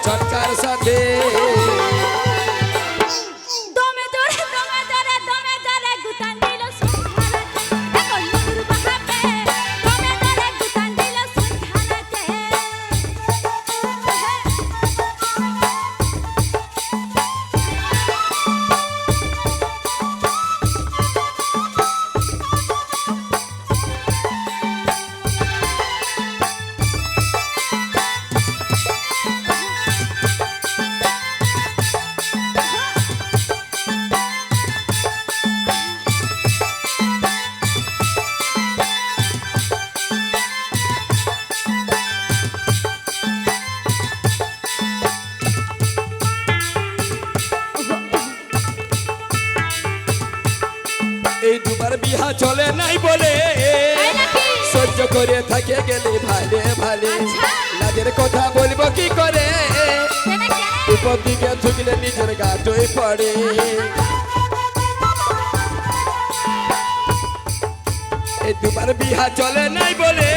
ছটকার সাথে। এই দুবার বিহা চলে নাই বলে সহ্য করে থাকে গেলে ভালে ভালে। লাজের কথা বলবো কি করে, উপর দিকে থুকলে নিজের গাটই পড়ে। এই দুবার বিহা চলে নাই বলে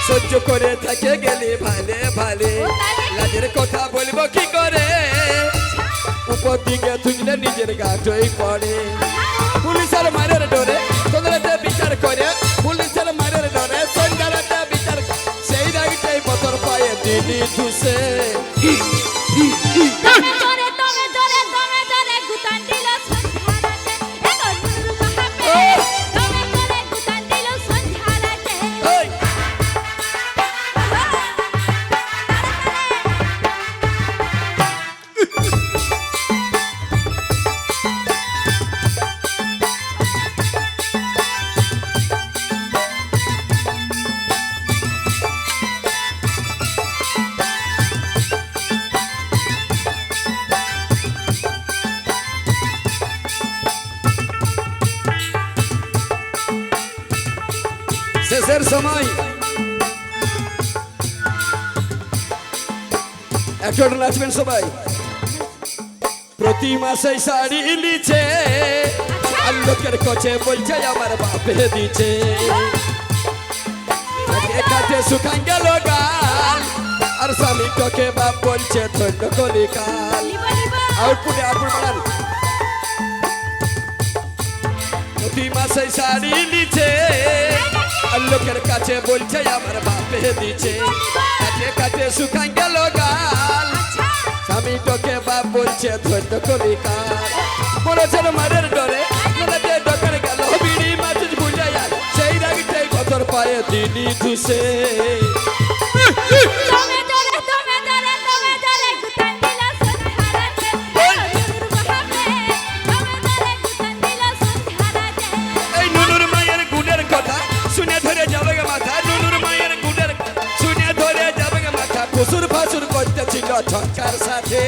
সহ্য করে থাকে গেলে ভালে ভালে। লাজের কথা বলবো কি করে, উপর দিকে থুকলে নিজের গাটই পড়ে। পুলিশের মারের ডরে তোদেরতে বিচার করে, পুলিশের মারের ডরে সন্ধ্যারাতে বিচার, সেই রাগটাই বছর পায়ে দিলি ধুসে। শেষের সময় একজন নাচবেন সবাই। প্রতি মাসে শাড়ি লিছে আর লোকের কাছে বলছে আমার বাপে দিছে। কাছে শুকান গেল গাল আর স্বামী তোকে বাপ বলছে ধন্য কলি কাল। আউটপুটে আউটপুট বাড়ান। প্রতি মাসে শাড়ি লিছে আর লোকের কাছে বলছে আমার বাপে দিছে। কাছে কাছে শুকান গেল গাল, স্বামী তোকে বাপ বলছে ধন্য কলি কাল। বলেছেন মারের ডরে নদীতে ডকার গেল বিড়ি মাছ ভুলে যায়, সেই রাগটাই বছর পায়ে দিলি ধুসে। এই নুনুর মায়ের গুণের কথা শুনে ধরে যাবে মাথা, নুনুর মায়ের গুণের শুনে ধরে যাবে মাথা। ফুসুর ফাসুর করতেছিল ছটকার সাথে।